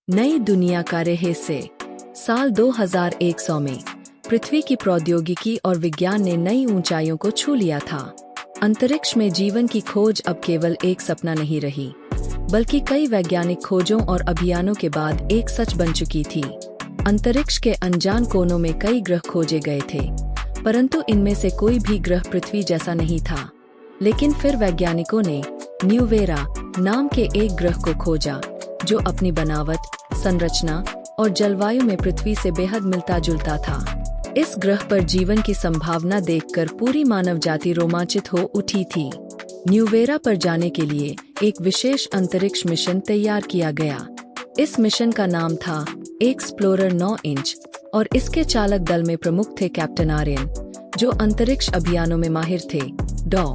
नई दुनिया का रहस्य। साल 2100 में पृथ्वी की प्रौद्योगिकी और विज्ञान ने नई ऊंचाइयों को छू लिया था। अंतरिक्ष में जीवन की खोज अब केवल एक सपना नहीं रही, बल्कि कई वैज्ञानिक खोजों और अभियानों के बाद एक सच बन चुकी थी। अंतरिक्ष के अनजान कोनों में कई ग्रह खोजे गए थे, परंतु इनमें से कोई भी ग्रह पृथ्वी जैसा नहीं था। लेकिन फिर वैज्ञानिकों ने न्यूवेरा नाम के एक ग्रह को खोजा, जो अपनी बनावट, संरचना और जलवायु में पृथ्वी से बेहद मिलता जुलता था। इस ग्रह पर जीवन की संभावना देखकर पूरी मानव जाति रोमांचित हो उठी थी। न्यूवेरा पर जाने के लिए एक विशेष अंतरिक्ष मिशन तैयार किया गया। इस मिशन का नाम था एक्सप्लोरर 9 इंच और इसके चालक दल में प्रमुख थे कैप्टन आर्यन, जो अंतरिक्ष अभियानों में माहिर थे, डॉ.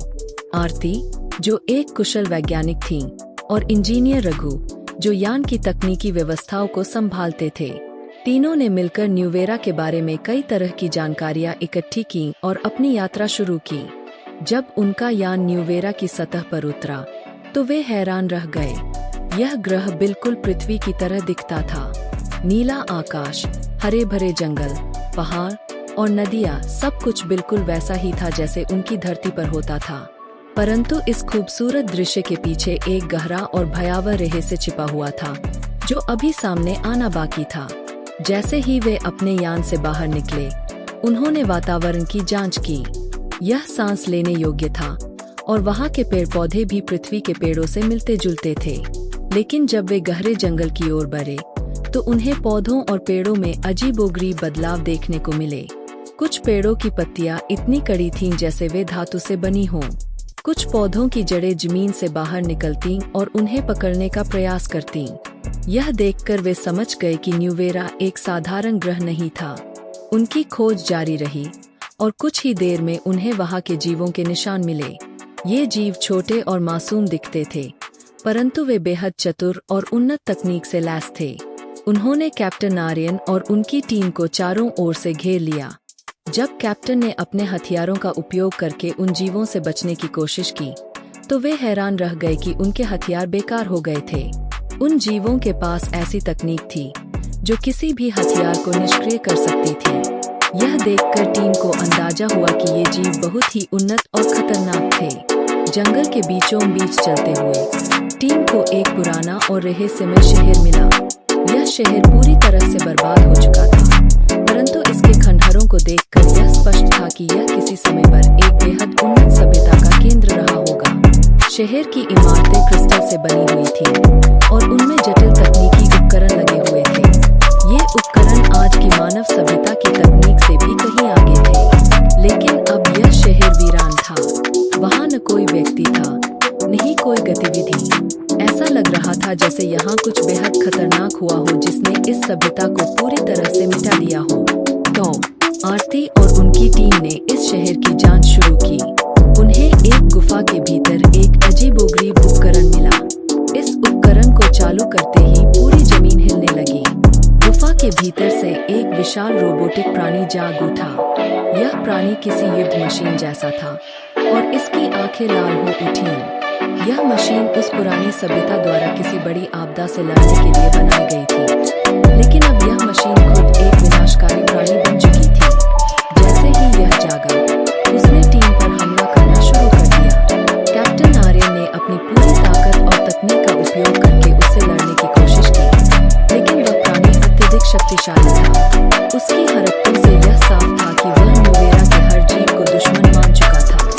आरती, जो एक कुशल वैज्ञानिक थीं, और इंजीनियर रघु, जो यान की तकनीकी व्यवस्थाओं को संभालते थे। तीनों ने मिलकर न्यूवेरा के बारे में कई तरह की जानकारियां इकट्ठी की और अपनी यात्रा शुरू की। जब उनका यान न्यूवेरा की सतह पर उतरा, तो वे हैरान रह गए। यह ग्रह बिल्कुल पृथ्वी की तरह दिखता था। नीला आकाश, हरे भरे जंगल, पहाड़ और नदियां, सब कुछ बिल्कुल वैसा ही था जैसे उनकी धरती पर होता था। परंतु इस खूबसूरत दृश्य के पीछे एक गहरा और भयावह रहस्य छिपा हुआ था, जो अभी सामने आना बाकी था। जैसे ही वे अपने यान से बाहर निकले, उन्होंने वातावरण की जांच की। यह सांस लेने योग्य था और वहां के पेड़ पौधे भी पृथ्वी के पेड़ों से मिलते जुलते थे। लेकिन जब वे गहरे जंगल की ओर बढ़े, तो उन्हें पौधों और पेड़ों में अजीबोगरीब बदलाव देखने को मिले। कुछ पेड़ों की पत्तियां इतनी कड़ी थीं जैसे वे धातु से बनी हों। कुछ पौधों की जड़ें जमीन से बाहर निकलतीं और उन्हें पकड़ने का प्रयास करतीं। यह देखकर वे समझ गए कि न्यूवेरा एक साधारण ग्रह नहीं था। उनकी खोज जारी रही और कुछ ही देर में उन्हें वहां के जीवों के निशान मिले। ये जीव छोटे और मासूम दिखते थे, परंतु वे बेहद चतुर और उन्नत तकनीक से लैस थे। उन्होंने कैप्टन आर्यन और उनकी टीम को चारों ओर से घेर लिया। जब कैप्टन ने अपने हथियारों का उपयोग करके उन जीवों से बचने की कोशिश की, तो वे हैरान रह गए कि उनके हथियार बेकार हो गए थे। उन जीवों के पास ऐसी तकनीक थी जो किसी भी हथियार को निष्क्रिय कर सकती थी। यह देखकर टीम को अंदाजा हुआ कि ये जीव बहुत ही उन्नत और खतरनाक थे। जंगल के बीचों बीच चलते हुए टीम को एक पुराना और रहस्यमय शहर मिला। यह शहर पूरी तरह से बर्बाद हो चुका था, परंतु इसके खंडहरों को देखकर यह स्पष्ट था कि यह किसी समय पर एक बेहद उन्नत सभ्यता का केंद्र रहा होगा। शहर की इमारतें क्रिस्टल से बनी हुई थीं और उनमें जटिल तकनीकी उपकरण लगे हुए थे। ये उपकरण आज की मानव सभ्यता की तकनीक से भी कहीं आगे थे। लेकिन अब यह शहर वीरान था। वहाँ न कोई व्यक्ति था, नहीं कोई गतिविधि। ऐसा लग रहा था जैसे यहाँ कुछ बेहद खतरनाक हुआ हो, जिसने इस सभ्यता को पूरी तरह से मिटा दिया हो। डॉ. आरती और उनकी टीम ने इस शहर की जांच शुरू की। उन्हें एक गुफा के भीतर एक अजीबोगरीब उपकरण मिला। इस उपकरण को चालू करते ही पूरी जमीन हिलने लगी। गुफा के भीतर से एक विशाल रोबोटिक प्राणी जाग उठा। यह प्राणी किसी युद्ध मशीन जैसा था और इसकी आंखें लाल हो उठीं। यह मशीन उस पुरानी सभ्यता द्वारा किसी बड़ी आपदा से लड़ने के लिए बनाई गई थी। लेकिन अब यह मशीन खुद एक विनाशकारी प्राणी बन चुकी थी। जैसे ही यह जागा, उसने टीम पर हमला करना शुरू कर दिया। कैप्टन आर्यन ने अपनी पूरी ताकत और तकनीक का उपयोग करके उससे लड़ने की कोशिश की, लेकिन वह प्राणी अत्यधिक शक्तिशाली था। उसकी हरकतों से यह साफ था कि वह न्यूवेरा के हर जीव को दुश्मन मान चुका था।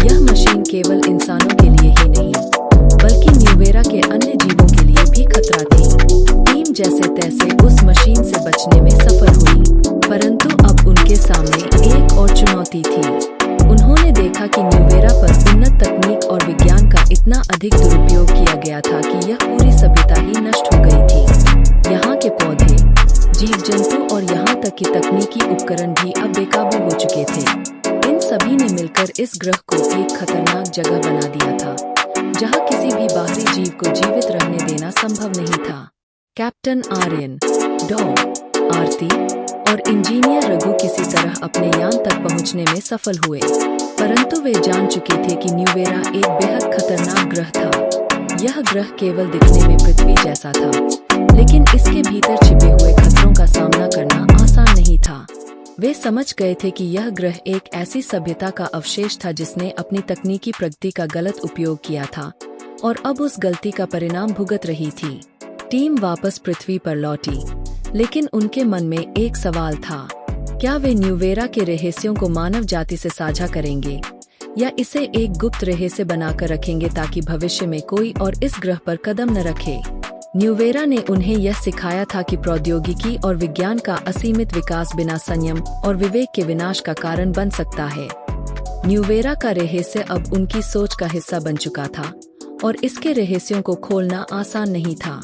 यह मशीन केवल इंसानों के लिए ही नहीं, बल्कि न्यूवेरा के अन्य जीवों के लिए भी खतरा थी। टीम जैसे तैसे उस मशीन से बचने में सफल हुई, परंतु अब उनके सामने एक और चुनौती थी। उन्होंने देखा कि न्यूवेरा पर उन्नत तकनीक और विज्ञान का इतना अधिक दुरुपयोग किया गया था कि यह पूरी सभ्यता ही नष्ट हो गई थी। यहाँ के पौधे, जीव जंतु और यहाँ तक कि तकनीकी उपकरण भी अब बेकाबू हो चुके थे। इन सभी ने मिलकर इस ग्रह को एक खतरनाक जगह बना दिया था, जहाँ किसी भी बाहरी जीव को जीवित रहने देना संभव नहीं था। कैप्टन आर्यन, डॉ. आरती और इंजीनियर रघु किसी तरह अपने यान तक पहुंचने में सफल हुए, परंतु वे जान चुके थे कि न्यूवेरा एक बेहद खतरनाक ग्रह था। यह ग्रह केवल दिखने में पृथ्वी जैसा था, लेकिन इसके भीतर छिपे हुए खतरों का सामना करना आसान नहीं था। वे समझ गए थे कि यह ग्रह एक ऐसी सभ्यता का अवशेष था जिसने अपनी तकनीकी प्रगति का गलत उपयोग किया था और अब उस गलती का परिणाम भुगत रही थी। टीम वापस पृथ्वी पर लौटी, लेकिन उनके मन में एक सवाल था, क्या वे न्यूवेरा के रहस्यों को मानव जाति से साझा करेंगे या इसे एक गुप्त रहस्य बनाकर रखेंगे ताकि भविष्य में कोई और इस ग्रह पर कदम न रखे। न्यूवेरा ने उन्हें यह सिखाया था कि प्रौद्योगिकी और विज्ञान का असीमित विकास बिना संयम और विवेक के विनाश का कारण बन सकता है। न्यूवेरा का रहस्य अब उनकी सोच का हिस्सा बन चुका था और इसके रहस्यों को खोलना आसान नहीं था।